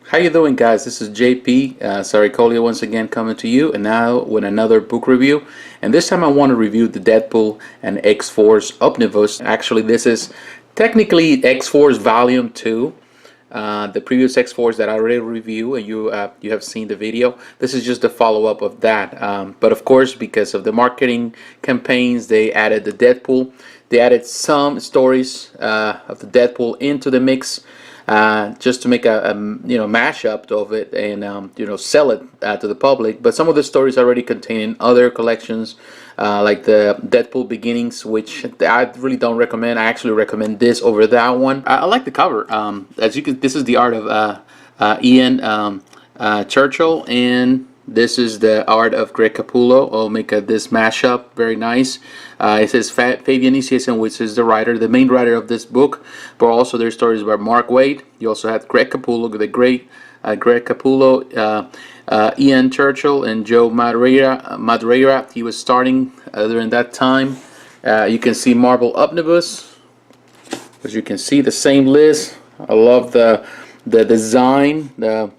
How you doing, guys? This is JP Sarri once again coming to you, and now with another book review. And this time I want to review the Deadpool and X-Force Omnibus. Actually, this is technically X-Force Volume 2. The previous X-Force that I already reviewed, and you have seen the video. This is just a follow-up of that. But of course, because of the marketing campaigns, they added the Deadpool. They added some stories of the Deadpool into the mix. Just to make a mashup of it and sell it to the public. But some of the stories already contain other collections, like the Deadpool Beginnings, which I really don't recommend. I actually recommend this over that one. I like the cover. As you can, this is the art of Ian Churchill, and this is the art of Greg Capullo. I'll make this mashup very nice. It says Fabian Nicieza, which is the writer, the main writer of this book, but also there's stories by Mark Waid. You also had Greg Capullo, the great Greg Capullo, Ian Churchill, and Joe Madureira. He was starting during that time. You can see Marvel Omnibus. As you can see, the same list. I love the design, the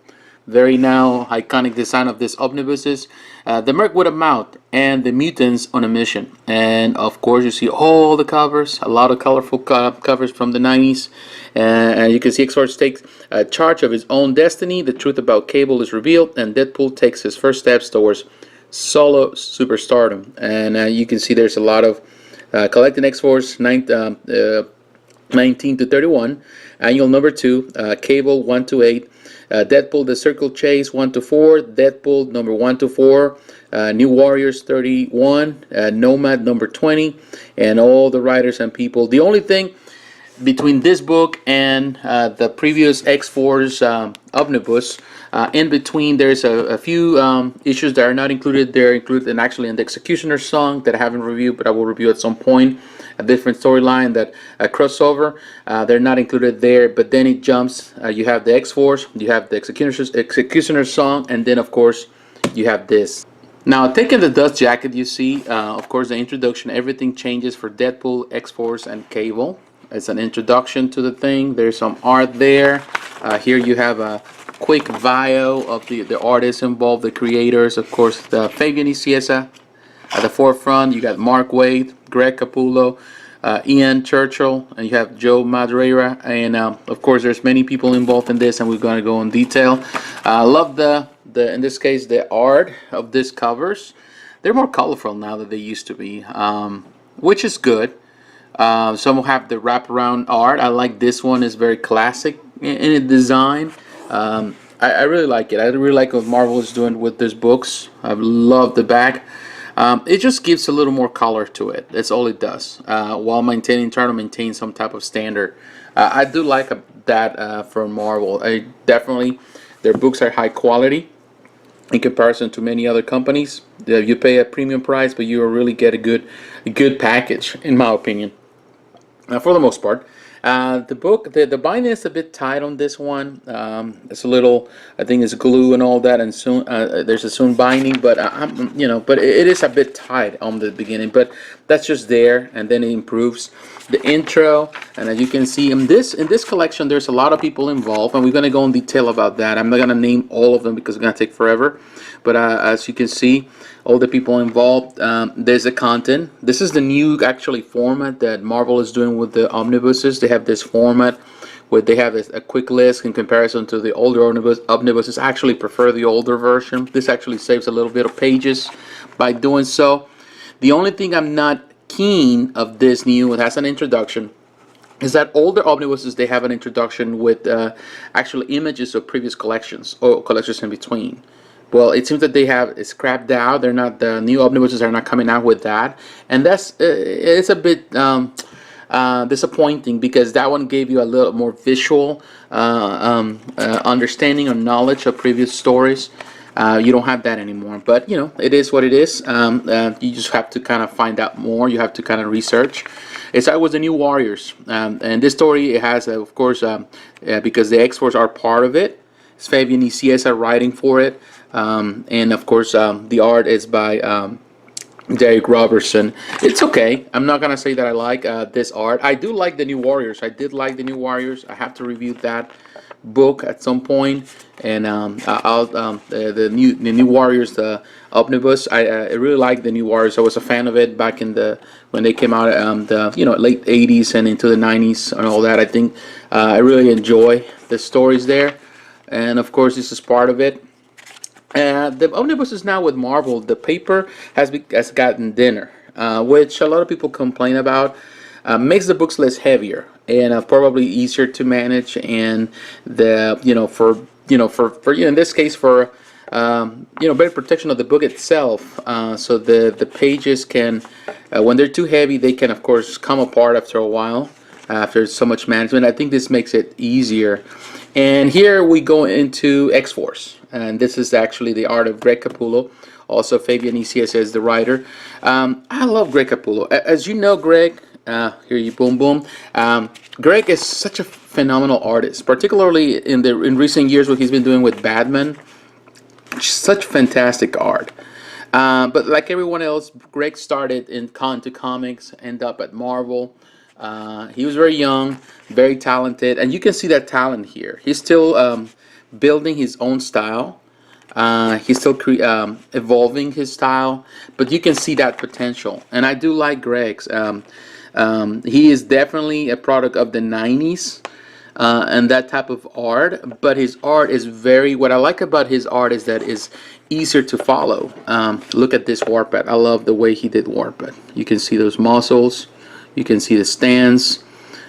very now iconic design of this omnibuses. The Merc with a Mouth and the Mutants on a Mission. And of course you see all the covers, a lot of colorful covers from the 90s. And you can see X-Force takes charge of his own destiny. The truth about Cable is revealed, and Deadpool takes his first steps towards solo superstardom. And you can see there's a lot of collecting X-Force 19 to 31, annual number 2, Cable 1 to 8, Deadpool the Circle Chase 1 to 4, Deadpool number 1 to 4, New Warriors 31, Nomad number 20, and all the writers and people. The only thing between this book and the previous X-Force Omnibus, in between there's a few issues that are not included. They're included in actually in the Executioner's Song that I haven't reviewed, but I will review at some point. A different storyline, that a crossover, they're not included there, but then it jumps. You have the X-Force, you have the Executioner's Song, and then of course you have this. Now, taking the dust jacket, you see of course the introduction. Everything changes for Deadpool, X-Force, and Cable. It's an introduction to the thing. There's some art there. Here you have a quick bio of the artists involved, the creators. Of course, the Fabian Nicieza at the forefront. You got Mark Waid, Greg Capullo, Ian Churchill, and you have Joe Madureira. And of course, there's many people involved in this, and we're going to go in detail. I love the in this case the art of these covers. They're more colorful now than they used to be, which is good. Some have the wraparound art. I like this one. It's very classic in its design. I really like it. I really like what Marvel is doing with these books. I love the back. It just gives a little more color to it. That's all it does. While trying to maintain some type of standard. I do like that from Marvel. Definitely, their books are high quality in comparison to many other companies. You pay a premium price, but you really get a good package, in my opinion. For the most part, the book, the binding is a bit tight on this one. It's a little, I think it's glue and all that, and soon there's a soon binding, but but it is a bit tight on the beginning. But that's just there, and then it improves. The intro, and as you can see in this collection, there's a lot of people involved, and we're gonna go in detail about that. I'm not gonna name all of them because it's gonna take forever. But as you can see, all the people involved. There's the content. This is the new actually format that Marvel is doing with the omnibuses. They have this format where they have a quick list in comparison to the older omnibuses. I actually prefer the older version. This actually saves a little bit of pages by doing so. The only thing I'm not keen of this new, it has an introduction, is that older omnibuses, they have an introduction with actually images of previous collections or collections in between. Well, it seems that they have scrapped out. They're not, the new omnibuses are not coming out with that, and that's it's a bit disappointing, because that one gave you a little more visual understanding or knowledge of previous stories. You don't have that anymore, but it is what it is. You just have to kind of find out more. You have to kind of research. It started with the New Warriors, and this story, it has of course because the X-Force are part of it. It's Fabian Nicieza writing for it. And of course the art is by Derek Robertson. It's okay. I'm not gonna say that I like this art. I do like the New Warriors. I did like the New Warriors. I have to review that book at some point, and the new Warriors, the Omnibus. I really like the new Warriors. I was a fan of it back in the when they came out, the late '80s and into the '90s and all that. I think I really enjoy the stories there, and of course this is part of it. The Omnibus is now with Marvel. The paper has gotten thinner, which a lot of people complain about. Makes the books less heavier and probably easier to manage, and the for in this case for better protection of the book itself. So the pages can, when they're too heavy, they can of course come apart after a while, after so much management. I think this makes it easier. And here we go into X-Force, and this is actually the art of Greg Capullo. Also, Fabian Nicieza is the writer. I love Greg Capullo. As you know, Greg, here you boom boom. Greg is such a phenomenal artist, particularly in recent years what he's been doing with Batman. Such fantastic art. But like everyone else, Greg started in comics, end up at Marvel. He was very young, very talented, and you can see that talent here. He's still building his own style. He's still evolving his style, but you can see that potential. And I do like Greg's. He is definitely a product of the 90s and that type of art, but his art is what I like about his art is that it's easier to follow. Look at this Warpath. I love the way he did Warpath. You can see those muscles. You can see the stance.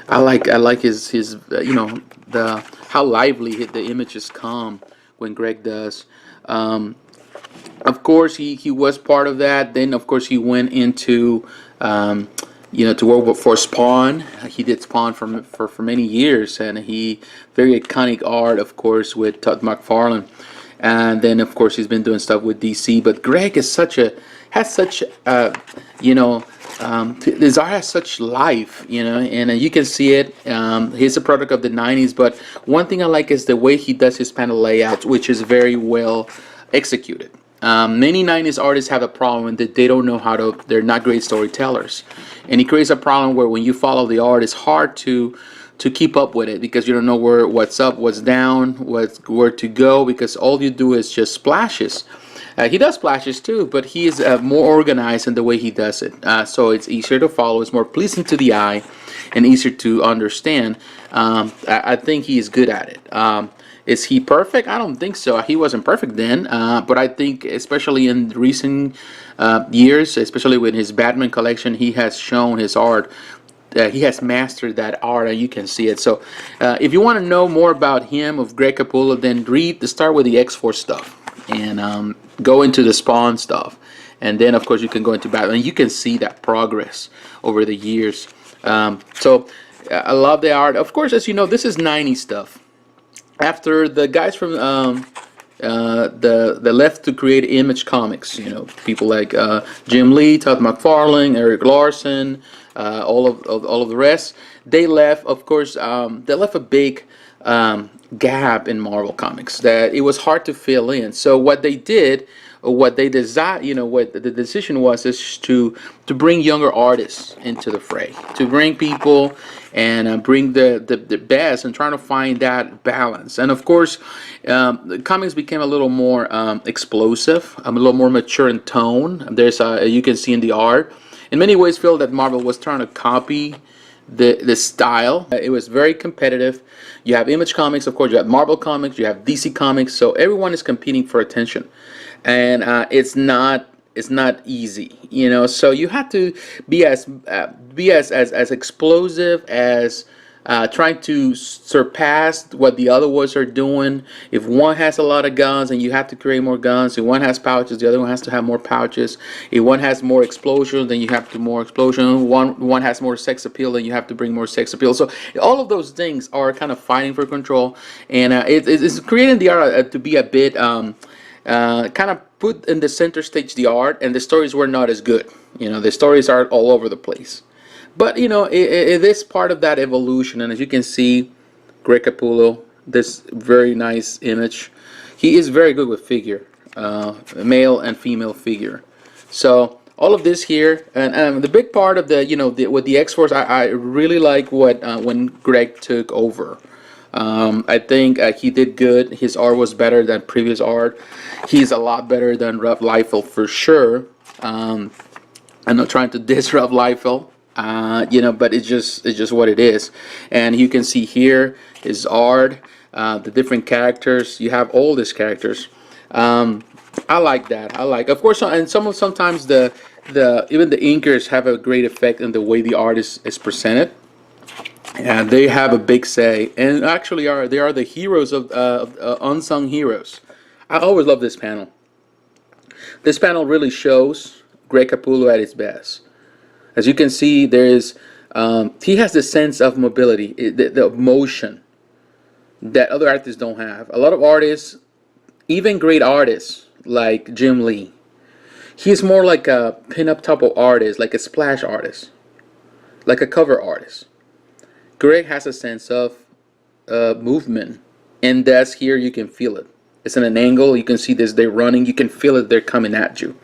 I like his the how lively the images come when Greg does. Of course, he was part of that. Then, of course, he went into to work for Spawn. He did Spawn for many years, and he very iconic art, of course, with Todd McFarlane. And then, of course, he's been doing stuff with DC. But Greg is his art has such life, and you can see it. He's a product of the 90s, but one thing I like is the way he does his panel layouts, which is very well executed. Many 90s artists have a problem that they don't know they're not great storytellers. And he creates a problem where when you follow the art, it's hard to keep up with it because you don't know what's up, what's down, where to go, because all you do is just splashes. He does splashes too, but he is more organized in the way he does it. So it's easier to follow, it's more pleasing to the eye, and easier to understand. I think he is good at it. Is he perfect? I don't think so. He wasn't perfect then, but I think especially in recent years, especially with his Batman collection, he has shown his art. He has mastered that art, and you can see it. So if you want to know more about him, of Greg Capullo, then start with the X-Force stuff, and go into the Spawn stuff, and then of course you can go into Batman. You can see that progress over the years. So I love the art. Of course, as you know, this is 90s stuff. After the guys from the left to create Image Comics, people like Jim Lee, Todd McFarlane, Eric Larson, all of the rest, they left. Of course, they left a big gap in Marvel Comics that it was hard to fill in. So what they did, what they desired, what the decision was, is to bring younger artists into the fray, to bring people and bring the best, and trying to find that balance. And of course, the comics became a little more explosive, a little more mature in tone. There's you can see in the art, in many ways, feel that Marvel was trying to copy the style. It was very competitive. You have Image Comics, of course, you have Marvel Comics, you have DC Comics, so everyone is competing for attention, and it's not easy, so you have to be as explosive as trying to surpass what the other ones are doing. If one has a lot of guns, and you have to create more guns. If one has pouches, the other one has to have more pouches. If one has more explosions, then you have to more explosion. One has more sex appeal, then you have to bring more sex appeal. So all of those things are kind of fighting for control, and it's creating the art to be a bit kind of put in the center stage the art, and the stories were not as good. The stories are all over the place. But it is part of that evolution, and as you can see, Greg Capullo, this very nice image. He is very good with figure, male and female figure. So all of this here, and the big part of with the X-Force, I really like when Greg took over. I think he did good. His art was better than previous art. He's a lot better than Rob Liefeld for sure. I'm not trying to diss Rob Liefeld, but it's just what it is. And you can see here his art, the different characters. You have all these characters. I like that. Of course, and sometimes the even the inkers have a great effect in the way the art is presented. And they have a big say, and actually they are the heroes of unsung heroes. I always love this panel. This panel really shows Greg Capullo at his best. As you can see, he has the sense of mobility, the motion that other artists don't have. A lot of artists, even great artists like Jim Lee, he's more like a pin-up type of artist, like a splash artist, like a cover artist. Greg has a sense of movement, and that's here you can feel it. It's in an angle, you can see this, they're running, you can feel it, they're coming at you.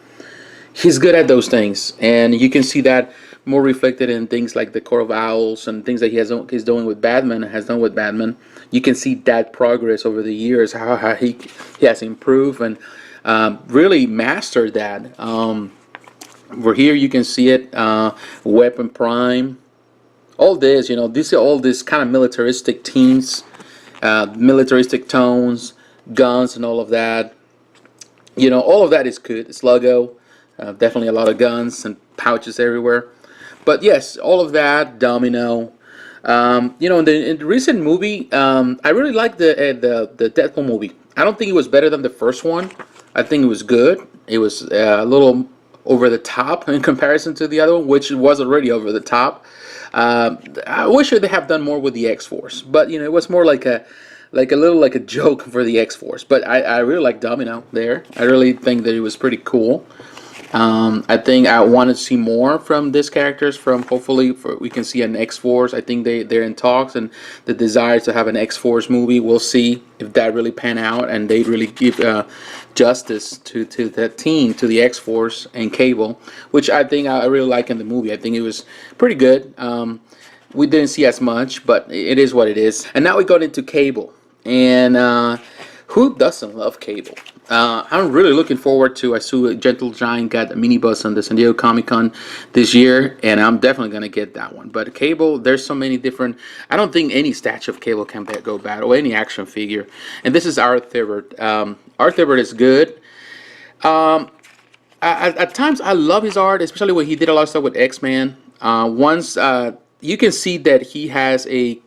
He's good at those things, and you can see that more reflected in things like the Court of Owls and things that he's doing with Batman, has done with Batman. You can see that progress over the years, how he has improved and really mastered that. Over here you can see it, Weapon Prime. All this, these are all this kind of militaristic themes, militaristic tones, guns, and all of that. All of that is good. Sluggo, definitely a lot of guns and pouches everywhere. But yes, all of that, Domino. In the recent movie, I really liked the Deadpool movie. I don't think it was better than the first one. I think it was good. It was a little over the top in comparison to the other one, which was already over the top. I wish they have done more with the X-Force, but it was more like a joke for the X-Force. But I really like Domino there. I really think that it was pretty cool. I think I want to see more from these characters. Hopefully we can see an X-Force. I think they're in talks, and the desire to have an X-Force movie. We'll see if that really pan out and they really give justice to that team, to the X-Force and Cable, which I think I really like in the movie. I think it was pretty good. We didn't see as much, but it is what it is. And now we got into Cable, and who doesn't love Cable? I'm really looking forward to. I saw Gentle Giant got a minibus on the San Diego Comic-Con this year, and I'm definitely going to get that one. But Cable, there's so many different. I don't think any statue of Cable can go bad, or any action figure. And this is Art Thibert. Art Thibert is good. At times, I love his art, especially when he did a lot of stuff with X-Men. You can see that he has in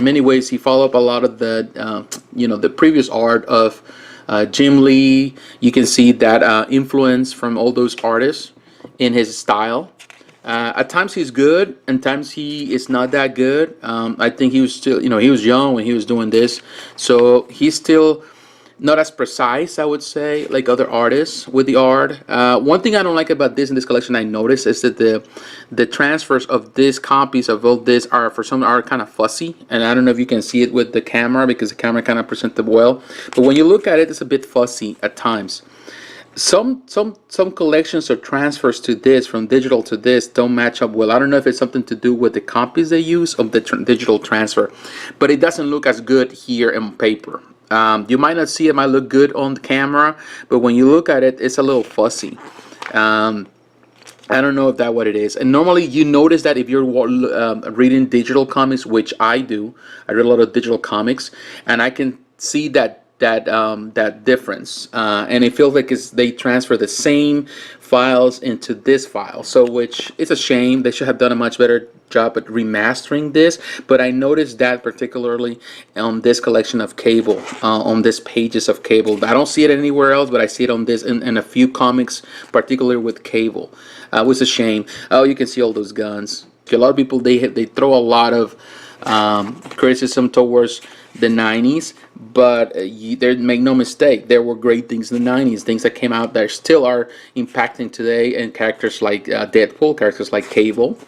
many ways, he followed up a lot of the previous art of Jim Lee. You can see that influence from all those artists in his style. At times he's good, and times he is not that good. I think he was still, he was young when he was doing this, so he's still not as precise, I would say, like other artists with the art. One thing I don't like about this in this collection, I noticed, is that the transfers of these copies of all this are kind of fussy, and I don't know if you can see it with the camera because the camera kind of presents it well. But when you look at it, it's a bit fussy at times. Some collections or transfers to this, from digital to this, don't match up well. I don't know if it's something to do with the copies they use of the digital transfer, but it doesn't look as good here on paper. You might not see it might look good on the camera, but when you look at it, it's a little fussy. I don't know if that's what it is. And normally you notice that if you're reading digital comics, which I do. I read a lot of digital comics, and I can see that difference. And it feels like they transfer the same files into this file. So, which is a shame. They should have done a much better job at remastering this, but I noticed that particularly on this collection of Cable, on this pages of Cable. I don't see it anywhere else, but I see it on this in a few comics, particularly with Cable. It was a shame. Oh, you can see all those guns. A lot of people, they throw a lot of criticism towards the 90s, but make no mistake, there were great things in the 90s, things that came out that still are impacting today, and characters like Deadpool, characters like Cable,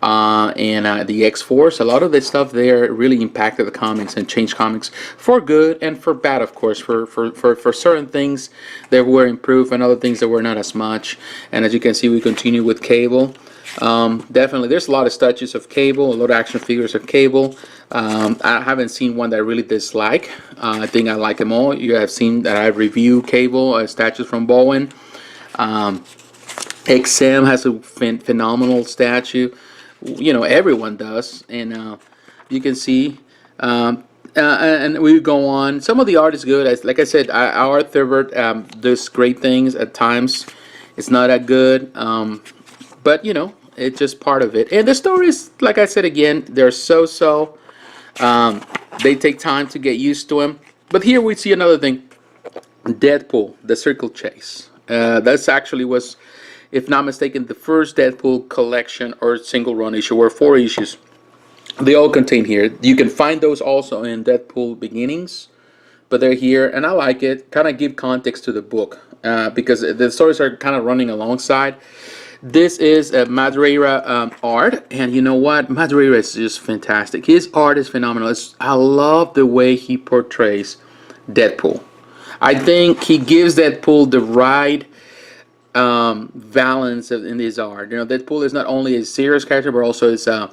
and the X-Force. A lot of this stuff there really impacted the comics and changed comics for good and for bad, of course. For certain things that were improved and other things that were not as much. And as you can see, we continue with Cable. Definitely, there's a lot of statues of Cable, a lot of action figures of Cable. I haven't seen one that I really dislike. I think I like them all. You have seen that I review Cable statues from Bowen. XM has a phenomenal statue. You know, everyone does, and you can see. And we go on. Some of the art is good. As like I said, our Thibert does great things at times. It's not that good, but you know, it's just part of it. And the stories, like I said again, they're so. They take time to get used to them. But here we see another thing: Deadpool, the Circle Chase. That's actually was, if not mistaken, the first Deadpool collection or single run issue, or 4 issues. They all contain here. You can find those also in Deadpool Beginnings, but they're here, and I like it. Kind of give context to the book because the stories are kind of running alongside. This is a Madureira art, and you know what? Madureira is just fantastic. His art is phenomenal. I love the way he portrays Deadpool. I think he gives Deadpool the right balance in his art. You know, Deadpool is not only a serious character, but also is a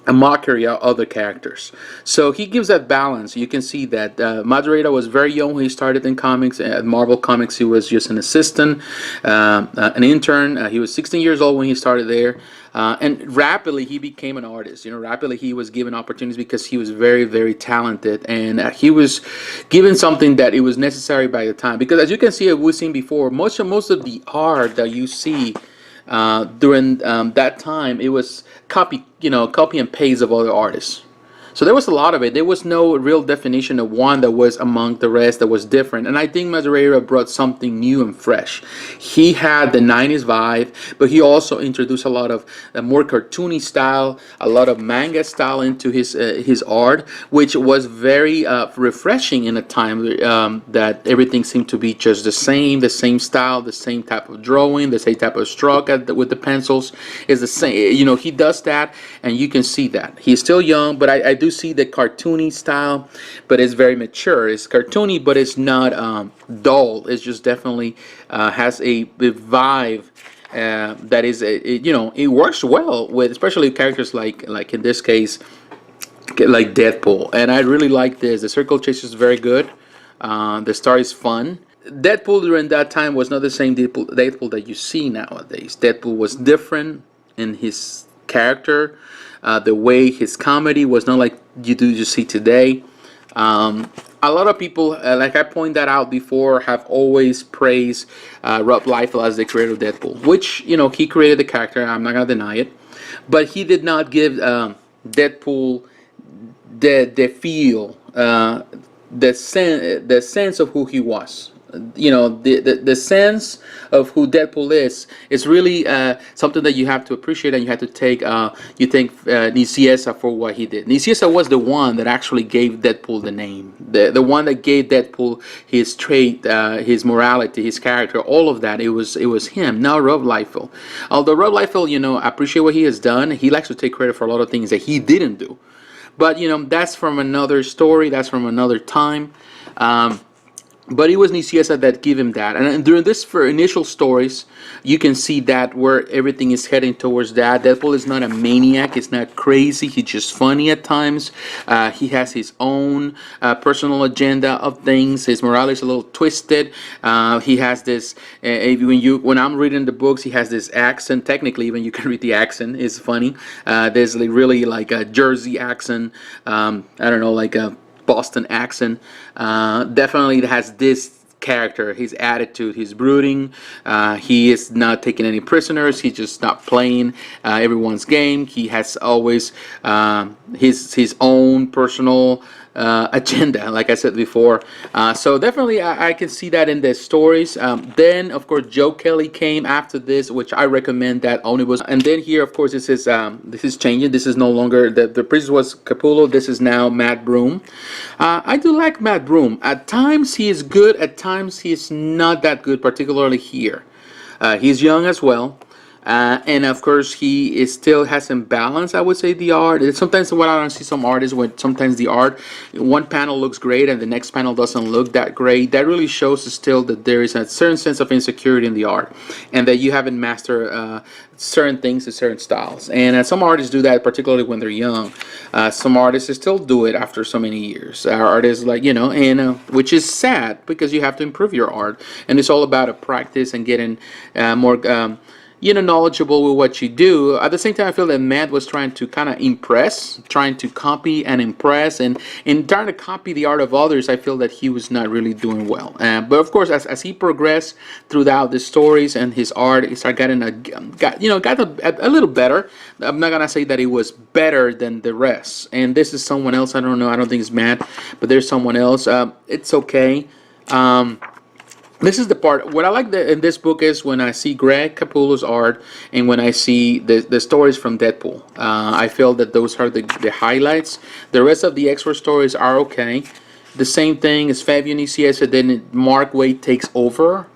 mockery of other characters. So he gives that balance. You can see that Madureira was very young when he started in comics. At Marvel Comics, he was just an assistant, an intern. He was 16 years old when he started there. And rapidly he became an artist. You know, rapidly he was given opportunities because he was very talented, and he was given something that it was necessary by the time. Because as you can see, we've seen before, most of the art that you see during that time, it was copy and paste of other artists. So there was a lot of it. There was no real definition of one that was among the rest that was different. And I think Madureira brought something new and fresh. He had the 90s vibe, but he also introduced a lot of more cartoony style, a lot of manga style into his art, which was very refreshing in a time that everything seemed to be just the same style, the same type of drawing, the same type of stroke with the pencils is the same. You know, he does that, and you can see that. He's still young, but I do see the cartoony style, but it's very mature. It's cartoony, but it's not dull. It's just definitely has a vibe that is, it works well with, especially characters like in this case, like Deadpool. And I really like this. The Circle Chase is very good. The story is fun. Deadpool during that time was not the same Deadpool that you see nowadays. Deadpool was different in his character. The way his comedy was not like you see today. A lot of people, like I pointed that out before, have always praised Rob Liefeld as the creator of Deadpool, which, you know, he created the character. I'm not gonna deny it, but he did not give Deadpool the feel, the sense of who he was. You know, the sense of who Deadpool is really something that you have to appreciate, and you have to take Nicieza for what he did. Nicieza was the one that actually gave Deadpool the name, the one that gave Deadpool his trait, his morality, his character, all of that. It was him, not Rob Liefeld. Although Rob Liefeld, you know, I appreciate what he has done. He likes to take credit for a lot of things that he didn't do, but you know, that's from another story. That's from another time. But it was Nicieza that gave him that. And during this for initial stories, you can see that where everything is heading towards that. Deadpool is not a maniac. It's not crazy. He's just funny at times. He has his own personal agenda of things. His morality is a little twisted. He has this, when I'm reading the books, he has this accent. Technically, even you can read the accent. It's funny. There's really like a Jersey accent. I don't know, like a Boston accent. Definitely has this character, his attitude. He's brooding. He is not taking any prisoners. He's just not playing everyone's game. He has always his own personal agenda, like I said before. So definitely I can see that in the stories. Then of course Joe Kelly came after this, which I recommend that omnibus. And then here of course this is changing. This is no longer the previous was Capullo. This is now Matt Broome. I do like Matt Broome. At times he is good, at times he is not that good, particularly here. He's young as well. And of course, he is still has some balance. I would say the art. Sometimes what I don't see some artists when sometimes the art, one panel looks great and the next panel doesn't look that great. That really shows still that there is a certain sense of insecurity in the art, and that you haven't mastered certain things in certain styles. And some artists do that, particularly when they're young. Some artists still do it after so many years. Artists like and which is sad because you have to improve your art, and it's all about a practice and getting more. Knowledgeable with what you do. At the same time, I feel that Matt was trying to kind of impress, trying to copy and impress, and in trying to copy the art of others, I feel that he was not really doing well. But of course, as he progressed throughout the stories and his art, he started getting a little better. I'm not gonna say that it was better than the rest. And this is someone else. I don't know. I don't think it's Matt, but there's someone else. It's okay. This is the part, what I like in this book is when I see Greg Capullo's art and when I see the stories from Deadpool. I feel that those are the highlights. The rest of the X-Force stories are okay. The same thing as Fabian Nicieza, then Mark Waid takes over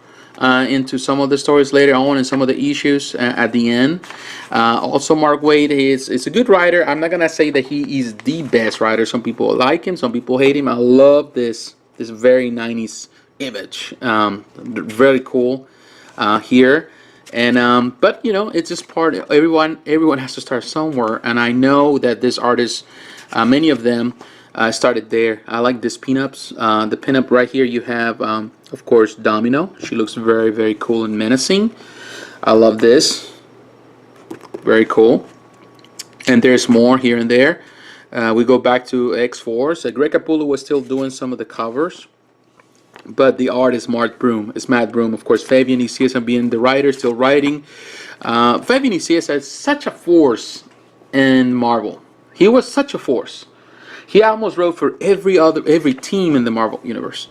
into some of the stories later on and some of the issues at the end. Also, Mark Waid is a good writer. I'm not going to say that he is the best writer. Some people like him, some people hate him. I love this very 90s image, very cool here, and but it's just part. Everyone has to start somewhere, and I know that this artist, many of them started there. I like this pinups. The pinup right here, you have of course Domino. She looks very, very cool and menacing. I love this, very cool. And there's more here and there. We go back to X-Force. Greg Capullo was still doing some of the covers, but the art is Broome. It's Matt Broome. Of course, Fabian Nicieza being the writer, still writing. Fabian Nicieza is such a force in Marvel. He was such a force. He almost wrote for every team in the Marvel universe.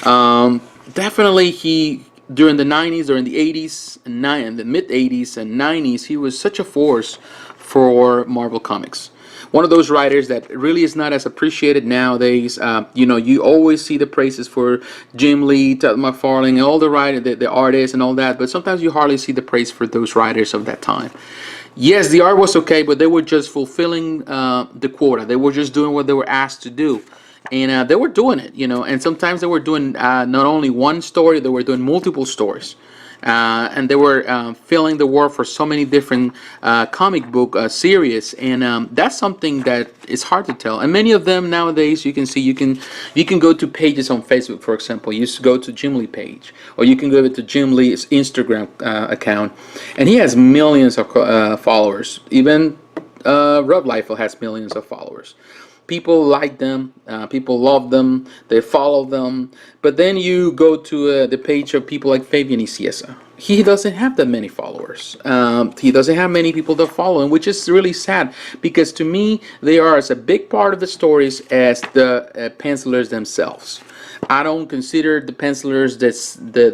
Definitely, during the 90s, during the 80s, and the mid 80s and 90s, he was such a force for Marvel Comics. One of those writers that really is not as appreciated nowadays. You always see the praises for Jim Lee, Todd McFarlane, and all the artists and all that, but sometimes you hardly see the praise for those writers of that time. Yes, the art was okay, but they were just fulfilling the quota. They were just doing what they were asked to do. And they were doing it, and sometimes they were doing not only one story, they were doing multiple stories. And they were filling the world for so many different comic book series, and that's something that is hard to tell. And many of them nowadays, you can see, you can go to pages on Facebook, for example. You just go to Jim Lee page, or you can go to Jim Lee's Instagram account, and he has millions of followers. Even Rob Liefeld has millions of followers. People like them, people love them, they follow them. But then you go to the page of people like Fabian Nicieza. He doesn't have that many followers. He doesn't have many people that follow him, which is really sad, because to me, they are as a big part of the stories as the pencilers themselves. I don't consider the pencilers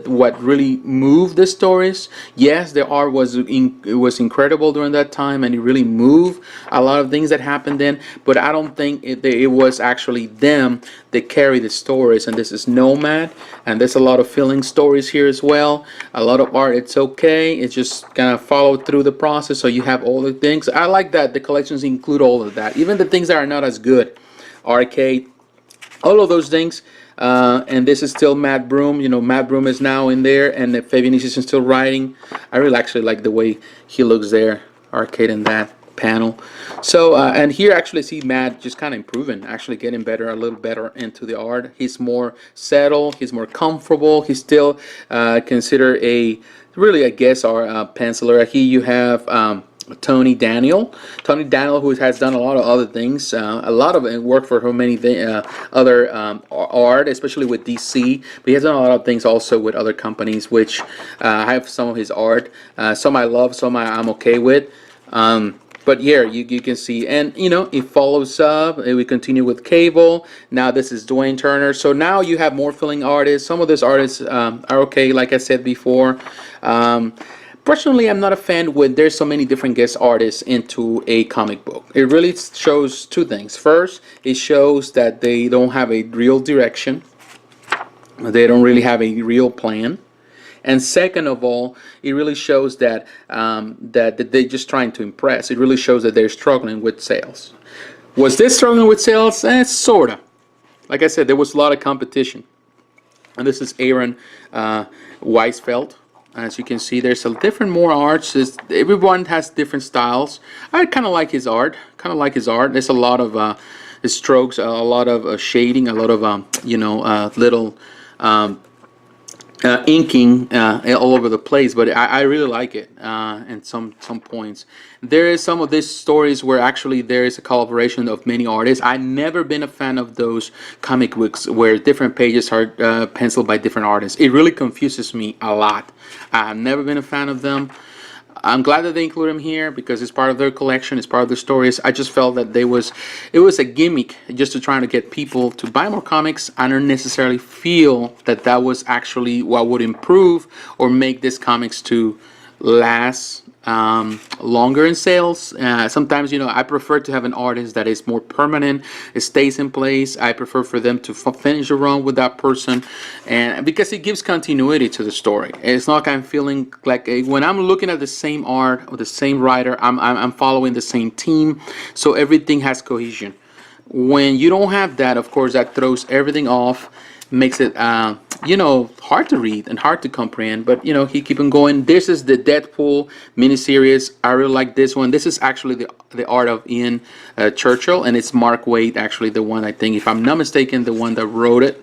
what really moved the stories. Yes, the art was incredible during that time, and it really moved a lot of things that happened then. But I don't think it was actually them that carry the stories. And this is Nomad, and there's a lot of filling stories here as well. A lot of art. It's okay. It's just kind of follow through the process, so you have all the things. I like that the collections include all of that, even the things that are not as good. Arcade, all of those things. And this is still Matt Broome. Matt Broome is now in there, and Fabian is still writing. I really actually like the way he looks there, Arcade in that panel. So, and here actually see Matt just kind of improving, actually getting better, a little better into the art. He's more settled, he's more comfortable. He's still considered really, I guess, our penciler. Here you have Tony Daniel, who has done a lot of other things, a lot of work for many other art, especially with DC. But he has done a lot of things also with other companies, which I have some of his art. Some I love, some I'm okay with. But yeah, you can see, and it follows up. We continue with Cable. Now this is Dwayne Turner. So now you have more filling artists. Some of those artists are okay, like I said before. Personally, I'm not a fan when there's so many different guest artists into a comic book. It really shows two things. First, it shows that they don't have a real direction. They don't really have a real plan. And second of all, it really shows that that they're just trying to impress. It really shows that they're struggling with sales. Was this struggling with sales? Sorta. Like I said, there was a lot of competition. And this is Aaron Weisfeld. As you can see, there's a different more arts. Everyone has different styles. I kind of like his art. There's a lot of strokes, a lot of shading, a lot of little inking all over the place, but I really like it. And some points, there is some of these stories where actually there is a collaboration of many artists. I've never been a fan of those comic books where different pages are penciled by different artists. It really confuses me a lot. I've never been a fan of them. I'm glad that they include them here because it's part of their collection, it's part of the stories. I just felt that it was a gimmick just to try to get people to buy more comics. I don't necessarily feel that that was actually what would improve or make these comics to last longer in sales. Sometimes, I prefer to have an artist that is more permanent, it stays in place. I prefer for them to finish a run with that person, and because it gives continuity to the story. It's not like I'm feeling like when I'm looking at the same art or the same writer, I'm following the same team, so everything has cohesion. When you don't have that, of course, that throws everything off, makes it hard to read and hard to comprehend. But he keep on going. This is the Deadpool miniseries. I really like this one. This is actually the art of Ian Churchill, and it's Mark Waid, actually the one, I think, if I'm not mistaken, the one that wrote it.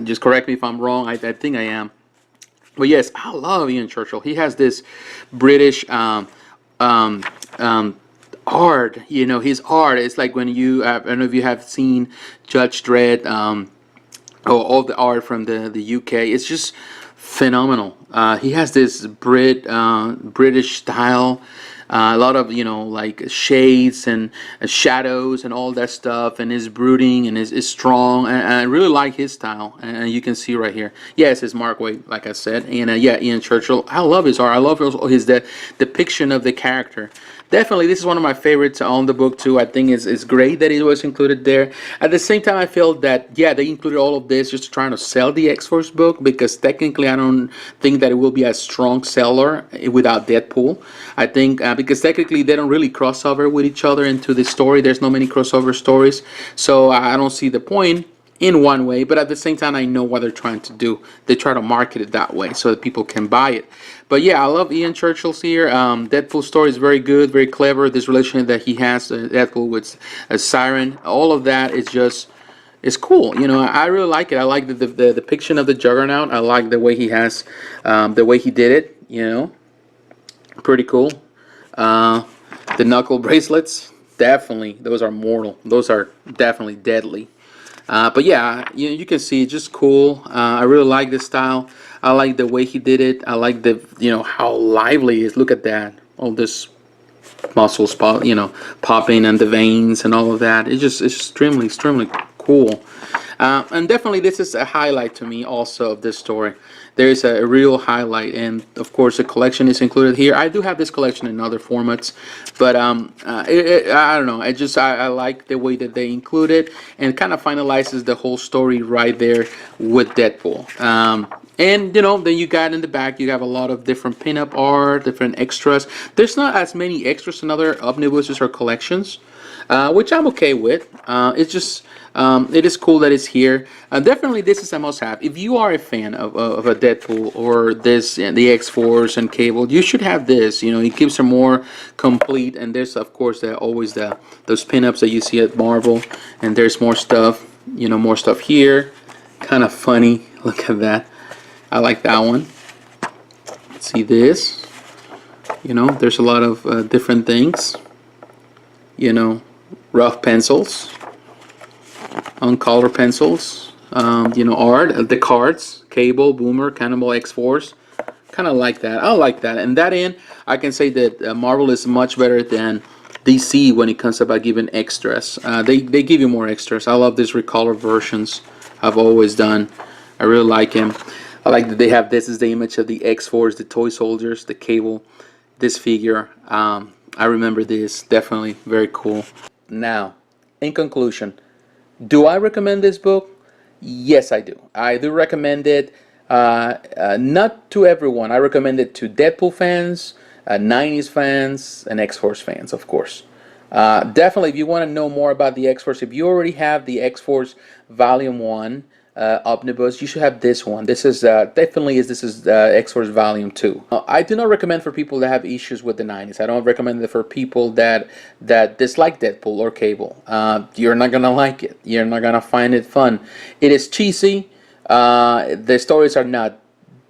Just correct me if I'm wrong. I think I am. But yes, I love Ian Churchill. He has this British art. His art is like when I don't know if you have seen Judge Dredd, all the art from the UK. It's just phenomenal. He has this British style, a lot of like shades and shadows and all that stuff, and is brooding and is strong, and I really like his style. And you can see right here, yes, it's Mark Waid, like I said, and Ian Churchill. I love his art. I love his depiction of the character. Definitely, this is one of my favorites on the book too. I think it's great that it was included there. At the same time, I feel that they included all of this just trying to sell the X-Force book, because technically I don't think that it will be a strong seller without Deadpool. I think because technically they don't really cross over with each other into the story. There's no many crossover stories, so I don't see the point in one way. But at the same time, I know what they're trying to do. They try to market it that way so that people can buy it. But yeah, I love Ian Churchill's here. Deadpool story is very good, very clever. This relationship that he has, Deadpool with Siren, all of that is just, it's cool. I really like it. I like the depiction of the Juggernaut. I like the way he has, the way he did it. Pretty cool. The knuckle bracelets, definitely, those are mortal. Those are definitely deadly. But yeah, you can see it's just cool. I really like this style. I like the way he did it. I like the how lively it is. Look at that, all this muscles popping and the veins and all of that. It's extremely cool. And definitely this is a highlight to me also of this story. There is a real highlight, and of course the collection is included here. I do have this collection in other formats, but I don't know. I like the way that they include it, and kind of finalizes the whole story right there with Deadpool. And then you got in the back, you have a lot of different pinup art, different extras. There's not as many extras in other omnibuses or collections, which I'm okay with. It's just it is cool that it's here. Definitely, this is a must-have. If you are a fan of a Deadpool or the X-Force and Cable, you should have this. It keeps them more complete. And there's of course always those pinups that you see at Marvel, and there's more stuff. More stuff here. Kind of funny. Look at that. I like that one. See this? There's a lot of different things. Rough pencils, on color pencils, art, the cards, Cable, Boomer, Cannibal, X-Force. Kind of like that. I like that. And that end, I can say that Marvel is much better than DC when it comes about giving extras. They give you more extras. I love these recolor versions. I've always done. I really like him. I like that they have this is the image of the X-Force, the toy soldiers, the Cable, this figure. I remember this. Definitely very cool. Now, in conclusion, do I recommend this book? Yes, I do. I do recommend it. Not to everyone. I recommend it to Deadpool fans, 90s fans, and X-Force fans, of course. Definitely, if you want to know more about the X-Force, if you already have the X-Force Volume 1 Omnibus, you should have this one. This is X-Force Volume 2. I do not recommend for people that have issues with the 90s. I don't recommend it for people that dislike Deadpool or Cable. You're not gonna like it. You're not gonna find it fun. It is cheesy. The stories are not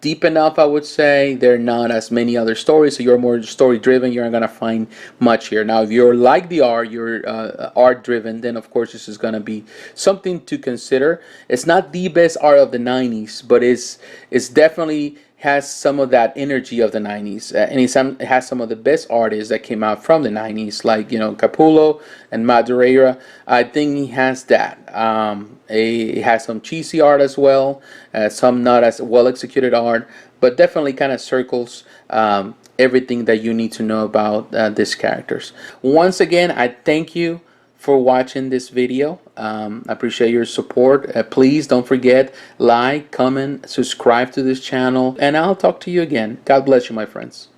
deep enough, I would say. They're not as many other stories, so you're more story driven. You're not gonna find much here. Now, if you're like the art, you're art driven, then of course this is gonna be something to consider. It's not the best art of the 90s, but it's definitely has some of that energy of the 90s, and it has some of the best artists that came out from the 90s, like, you know, Capullo and Madureira. I think he has that. It has some cheesy art as well, some not as well executed art, but definitely kind of circles everything that you need to know about these characters. Once again, I thank you for watching this video. I appreciate your support. Please don't forget, like, comment, subscribe to this channel, and I'll talk to you again. God bless you, my friends.